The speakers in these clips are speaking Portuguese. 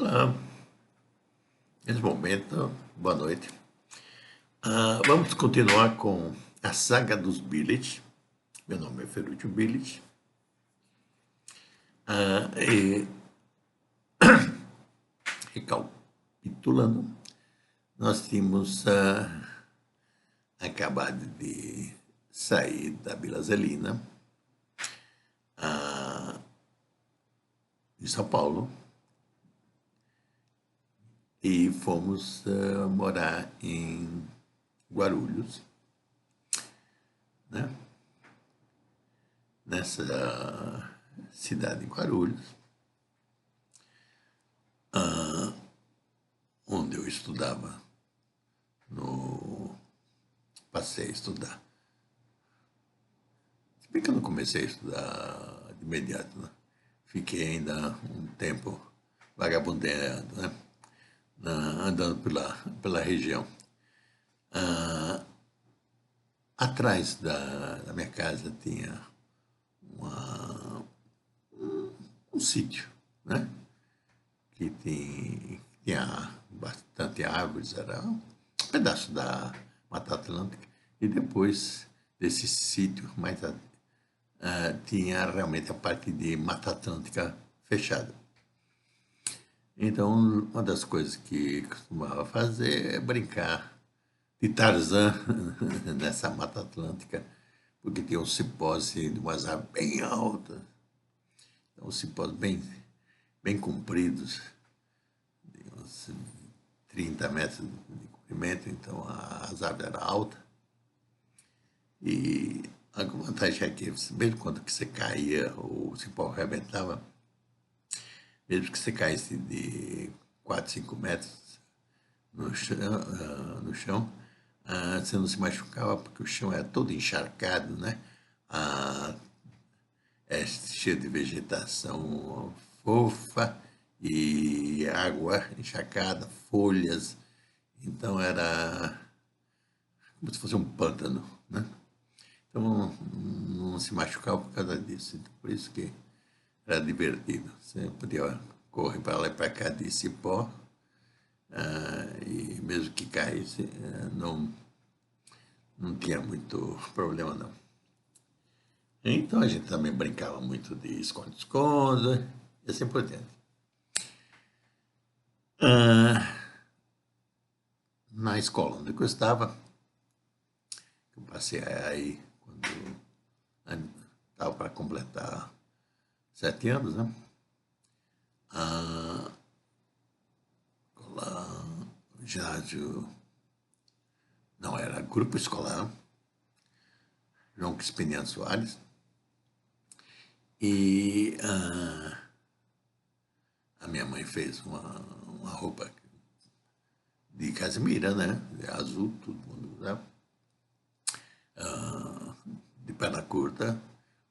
Olá, nesse momento, boa noite. Vamos continuar com a saga dos Billet. Meu nome é Ferruccio Billet. E recapitulando, nós tínhamos acabado de sair da Vila Zelina, de São Paulo, e fomos morar em Guarulhos, né? Nessa cidade de Guarulhos, onde eu estudava, passei a estudar. Se bem que eu não comecei a estudar de imediato, né? Fiquei ainda um tempo vagabundeando, né? Andando pela região. Atrás da minha casa tinha um sítio, né? Que tinha bastante árvores, era um pedaço da Mata Atlântica. E depois desse sítio, tinha realmente a parte de Mata Atlântica fechada. Então, uma das coisas que costumava fazer é brincar de Tarzan nessa Mata Atlântica, porque tinha um cipós de umas árvores bem altas, uns cipós bem compridos, de uns 30 metros de comprimento, então as árvores eram altas. E a vantagem é que, mesmo quando que você caía, o cipó arrebentava, mesmo que você caísse de 4, 5 metros no chão, você não se machucava, porque o chão era todo encharcado, né? É cheio de vegetação fofa e água encharcada, folhas. Então era como se fosse um pântano, né? Então não se machucava por causa disso. Então, por isso que era divertido. Você podia correr para lá e para cá de cipó, e mesmo que caísse, não tinha muito problema, não. Então a gente também brincava muito de esconde-esconde e assim por diante. Na escola onde eu estava, eu passei aí quando estava para completar 7 anos, né? Lá, o ginásio não era grupo escolar, João Crispiniano Soares, e a minha mãe fez uma roupa de casimira, né? De azul, todo mundo, né? De perna curta,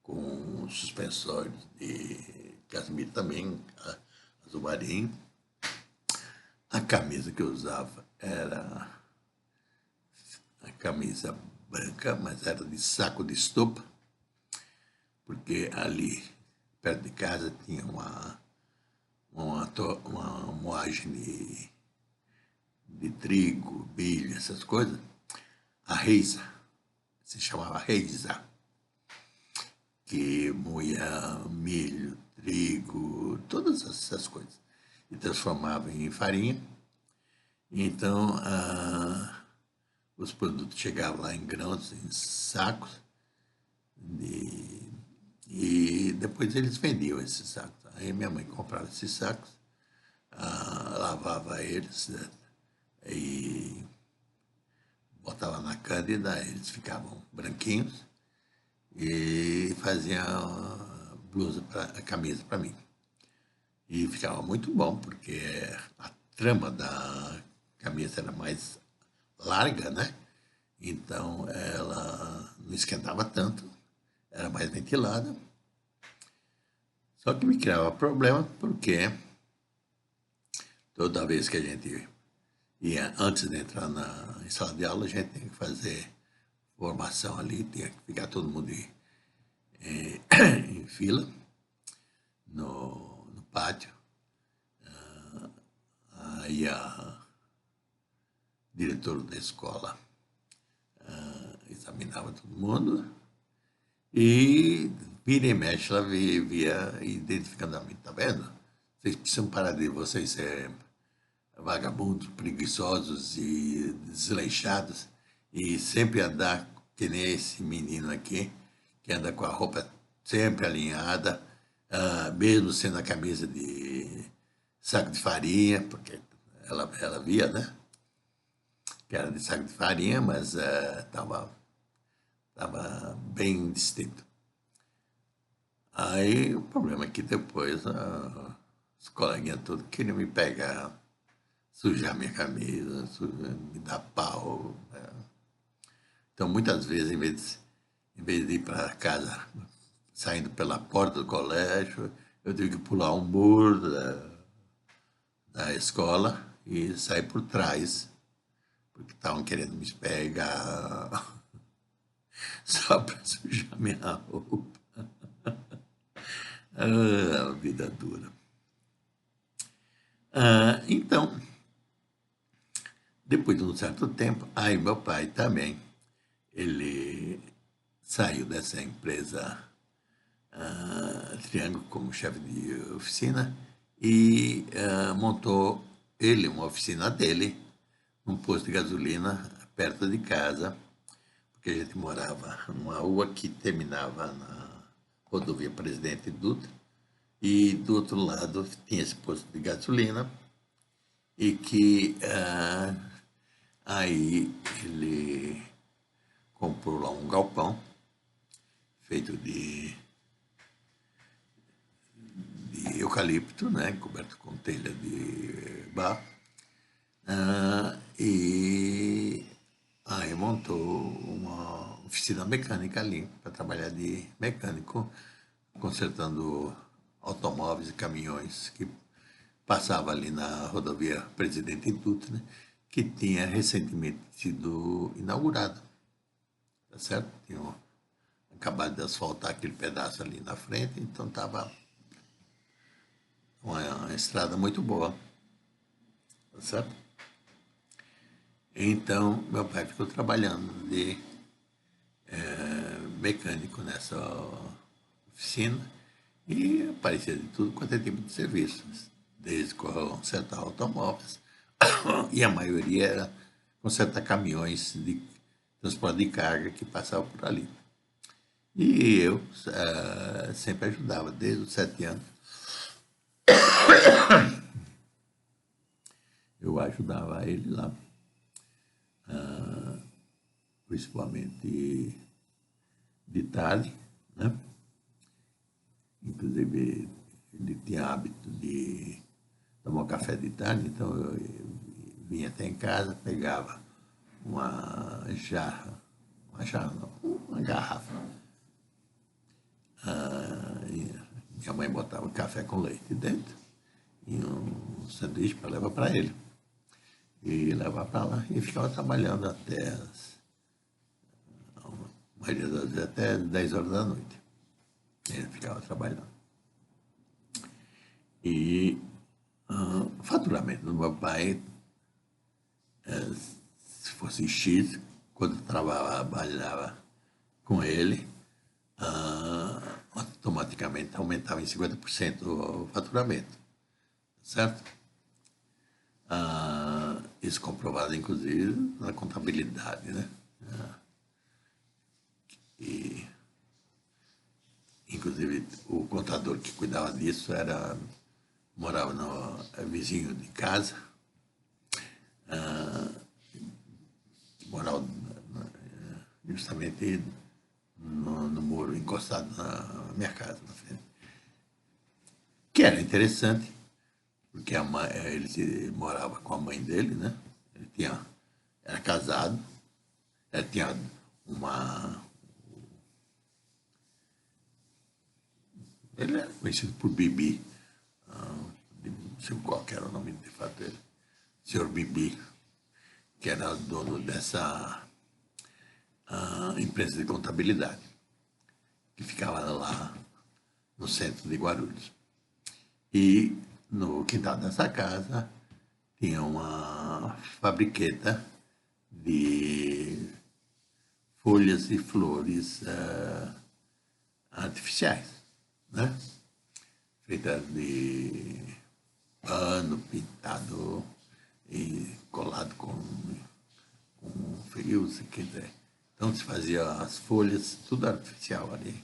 com suspensórios de casimira também, azul marinho. A camisa que eu usava era a camisa branca, mas era de saco de estopa, porque ali, perto de casa, tinha uma moagem de trigo, milho, essas coisas. A Reisa, se chamava Reisa, que moía milho, trigo, todas essas coisas, e transformava em farinha. Então, os produtos chegavam lá em grãos, em sacos, e depois eles vendiam esses sacos. Aí minha mãe comprava esses sacos, lavava eles, né, e botava na cândida, eles ficavam branquinhos, e fazia a camisa para mim. E ficava muito bom, porque a trama da camisa era mais larga, né? Então ela não esquentava tanto, era mais ventilada. Só que me criava problema, porque toda vez que a gente ia, antes de entrar em sala de aula, a gente tinha que fazer formação ali, tinha que ficar todo mundo em fila no pátio, Aí a diretora da escola examinava todo mundo e vira e mexe, ela via identificando a mim, tá vendo? Vocês precisam parar de vocês ser vagabundos, preguiçosos e desleixados e sempre andar que nem esse menino aqui, que anda com a roupa sempre alinhada, mesmo sendo a camisa de saco de farinha, porque ela via, né? Que era de saco de farinha, mas estava bem distinto. Aí o problema é que depois os coleguinhas todos queriam me pegar, sujar minha camisa, me dar pau. Então, muitas vezes, em vez de ir para casa saindo pela porta do colégio, eu tive que pular um muro da escola e sair por trás, porque estavam querendo me pegar só para sujar minha roupa. Vida dura. Então, depois de um certo tempo, aí meu pai também, ele saiu dessa empresa Triângulo como chefe de oficina e montou ele uma oficina dele num posto de gasolina perto de casa, porque a gente morava numa rua que terminava na rodovia Presidente Dutra e do outro lado tinha esse posto de gasolina e que aí ele comprou lá um galpão feito de eucalipto, né, coberto com telha de barro, e aí montou uma oficina mecânica ali para trabalhar de mecânico, consertando automóveis e caminhões que passava ali na rodovia Presidente Dutra, né, que tinha recentemente sido inaugurado, tá certo? Tinham acabado de asfaltar aquele pedaço ali na frente, então estava uma estrada muito boa, tá certo? Então, meu pai ficou trabalhando de mecânico nessa oficina e aparecia de tudo quanto é tipo de serviço, desde consertar automóveis, e a maioria era consertar caminhões de transporte de carga que passavam por ali. E eu sempre ajudava, desde os 7 anos. Eu ajudava ele lá, principalmente de tarde, né? Inclusive, ele tinha hábito de tomar café de tarde, então eu vinha até em casa, pegava uma garrafa. Minha mãe botava café com leite dentro e um sanduíche para levar para ele. E levar para lá e ficava trabalhando até a maioria das vezes até 10 horas da noite. Ele ficava trabalhando. E o faturamento do meu pai, se fosse X, quando eu trabalhava com ele, automaticamente aumentava em 50% o faturamento, certo? Isso comprovado, inclusive, na contabilidade, né? E, inclusive, o contador que cuidava disso morava no vizinho de casa, morava justamente no muro, encostado na minha casa, na frente. Que era interessante, porque ele morava com a mãe dele, né? Era casado, ele tinha ele era conhecido por Bibi, não sei qual era o nome de fato dele, senhor Bibi, que era dono dessa empresa de contabilidade, que ficava lá no centro de Guarulhos. E no quintal dessa casa tinha uma fabriqueta de folhas e flores artificiais, né? Feita de pano pintado e colado com fio, se quiser. Então se fazia as folhas, tudo artificial ali.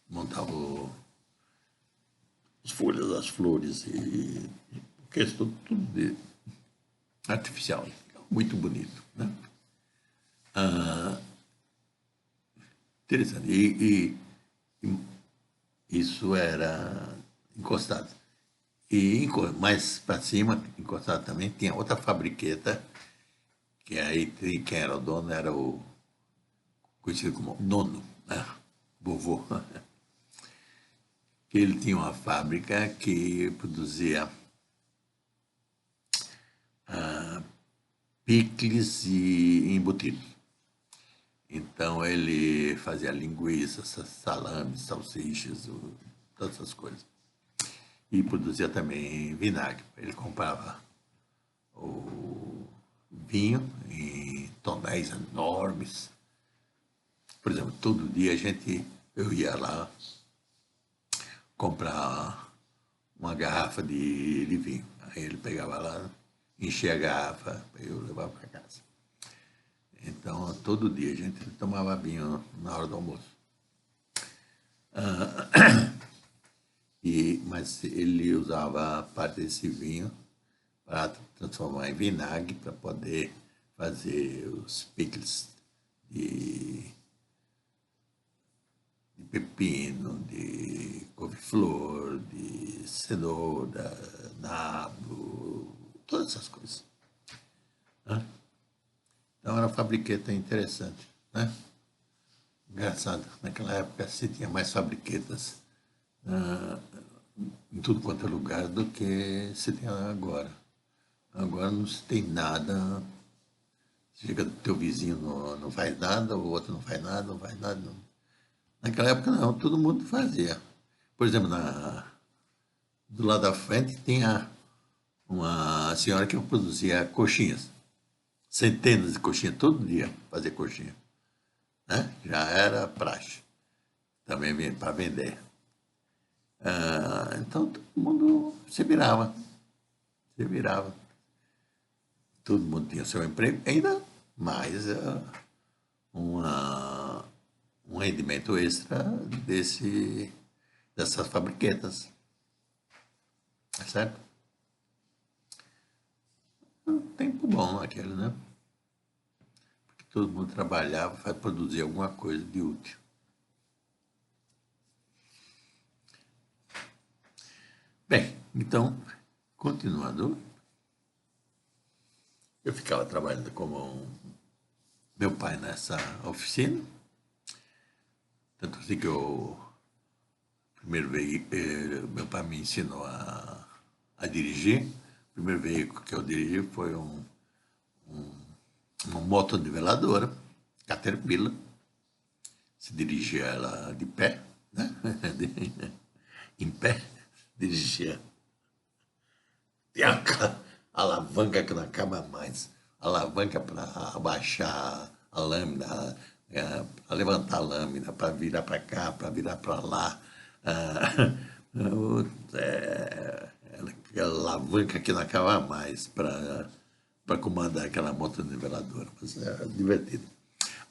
Montava as folhas, as flores e o que tudo de artificial. Muito bonito, né? Interessante. E isso era encostado. E mais para cima, encostado também, tinha outra fabriqueta, que aí quem era o dono era o conhecido como nono, né? Vovô. Ele tinha uma fábrica que produzia picles e embutidos. Então ele fazia linguiça, salames, salsichas, todas essas coisas. E produzia também vinagre. Ele comprava o vinho em tonéis enormes. Por exemplo, todo dia eu ia lá comprar uma garrafa de vinho. Aí ele pegava lá, enchia a garrafa, eu levava para casa. Então, todo dia a gente tomava vinho na hora do almoço. Mas ele usava parte desse vinho para transformar em vinagre, para poder fazer os pickles de pepino, de couve-flor, de cenoura, nabo, todas essas coisas. Né? Então era uma fabriqueta interessante, né? Engraçado, naquela época se tinha mais fabriquetas em tudo quanto é lugar do que se tem agora. Agora não se tem nada. Chega do teu vizinho não faz nada, o outro não faz nada, não faz nada. Não. Naquela época não, todo mundo fazia. Por exemplo, do lado da frente tinha uma senhora que produzia coxinhas. Centenas de coxinhas, todo dia fazia coxinha. Né? Já era praxe. Também para vender. Então todo mundo se virava. Se virava. Todo mundo tinha seu emprego, ainda mais um rendimento extra dessas fabriquetas. Certo? Um tempo bom aquele, né? Porque todo mundo trabalhava para produzir alguma coisa de útil. Bem, então, continuando, eu ficava trabalhando como meu pai nessa oficina, tanto assim que meu pai me ensinou a dirigir. O primeiro veículo que eu dirigi foi uma motoniveladora, Caterpillar. Se dirigia ela de pé, né? Em pé, dirigia. Tem a alavanca que não acaba mais. Alavanca para abaixar a lâmina, para levantar a lâmina, para virar para cá, para virar para lá. Aquela alavanca que não acaba mais para comandar aquela motoniveladora. Mas é divertido.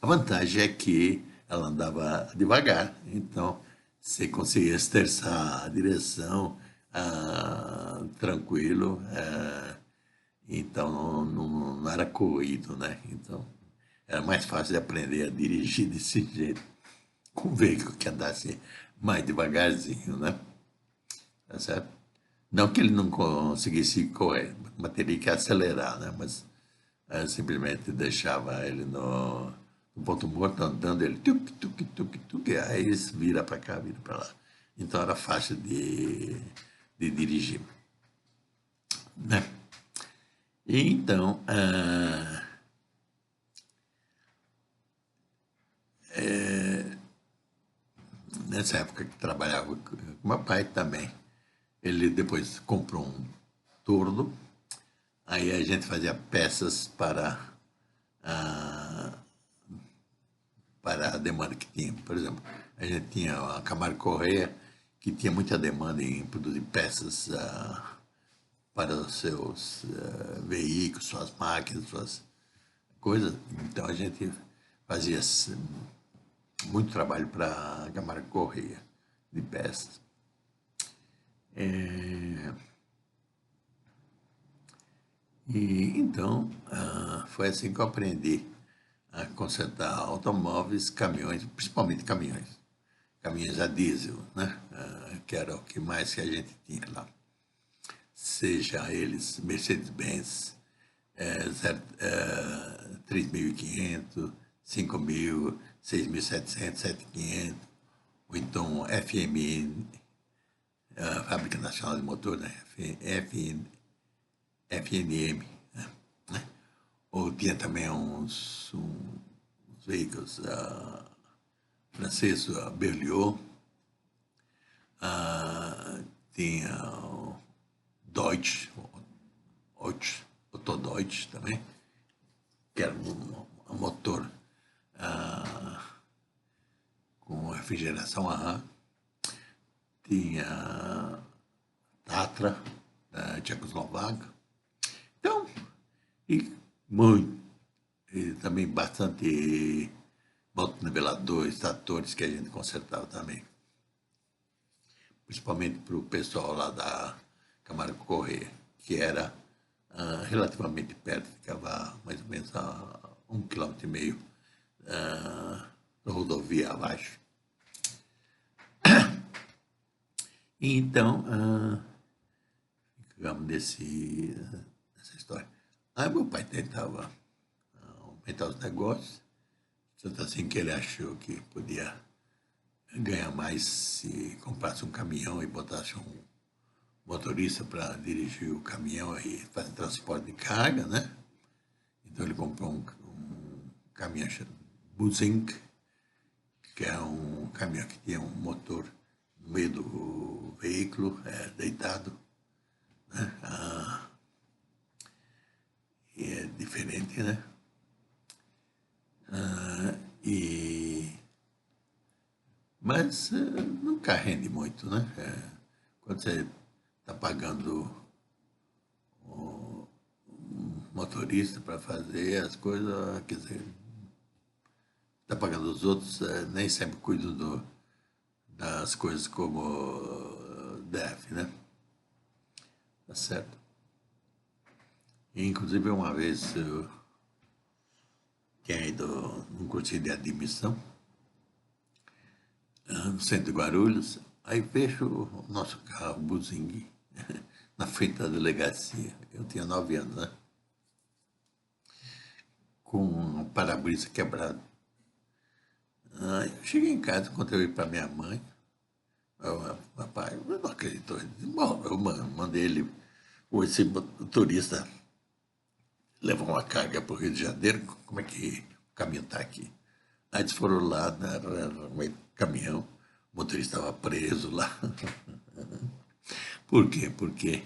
A vantagem é que ela andava devagar, então você conseguia esterçar a direção tranquilo, então não era corrido, né? Então era mais fácil de aprender a dirigir desse jeito, com um veículo que andasse mais devagarzinho, né? Tá certo? Não que ele não conseguisse correr, mas teria que acelerar, né? Mas simplesmente deixava ele no ponto morto, andando, ele tuc, aí ele vira para cá, vira para lá. Então era fácil de dirigir. Né? E então, nessa época que trabalhava com meu pai também, ele depois comprou um torno, Aí a gente fazia peças para a demanda que tinha. Por exemplo, a gente tinha a Camargo Corrêa, que tinha muita demanda em produzir peças para os seus veículos, suas máquinas, suas coisas. Então a gente fazia muito trabalho para a Camargo Corrêa de peças. E então foi assim que eu aprendi a consertar automóveis, caminhões, principalmente caminhões a diesel, né? Que era o que mais que a gente tinha lá. Seja eles Mercedes-Benz, 3.500, 5.000, 6.700, 7.500, ou então FMN, Fábrica Nacional de Motor, né? FNM, né? Ou tinha também uns veículos franceses, a Berlioz, tinha o Deutsch, Otto Deutsch também, que era um motor com refrigeração a ar. Tinha Tatra, da Tchecoslováquia. Então, e muito, e também bastante motonniveladores, tratores que a gente consertava também. Principalmente para o pessoal lá da Camargo Corrêa, que era relativamente perto, ficava mais ou menos a 1,5 km da rodovia abaixo. Então, ficamos dessa história. Aí meu pai tentava aumentar os negócios, tanto assim que ele achou que podia ganhar mais se comprasse um caminhão e botasse um motorista para dirigir o caminhão e fazer transporte de carga, né? Então ele comprou um caminhão chamado Buzink, que é um caminhão que tinha um motor no meio do veículo, deitado, né? E é diferente, né? Mas nunca rende muito, né? Quando você está pagando o motorista para fazer as coisas, quer dizer, está pagando os outros, nem sempre cuidam das coisas como deve, né? Tá certo? E, inclusive, uma vez eu tinha ido num cursinho de admissão, no centro de Guarulhos, aí vejo o nosso carro, Buzing, na frente da delegacia. Eu tinha 9 anos, né? Com um para-brisa quebrado. Aí eu cheguei em casa, contei para minha mãe. Papai, eu não acreditou. Bom, eu mandei ele, esse motorista, levar uma carga para o Rio de Janeiro. Como é que o caminho está aqui? Aí eles foram lá, no caminhão, o motorista estava preso lá. Por quê? Porque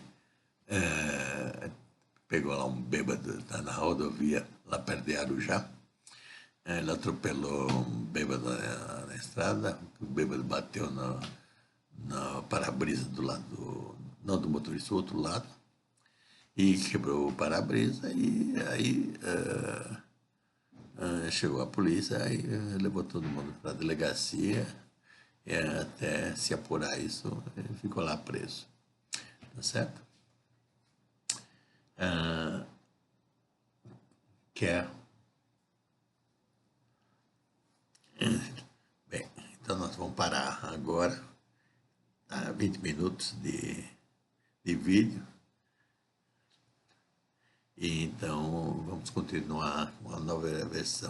pegou lá um bêbado, tá na rodovia, lá perto de Arujá. Ele atropelou um bêbado na estrada, o bêbado bateu no para-brisa do lado, não do motorista, do outro lado, e quebrou o para-brisa, e aí chegou a polícia, aí levou todo mundo para a delegacia, e até se apurar isso, ele ficou lá preso. Tá certo? Quer. Bem, então nós vamos parar agora, tá? 20 minutos de vídeo. E então vamos continuar com a nova versão.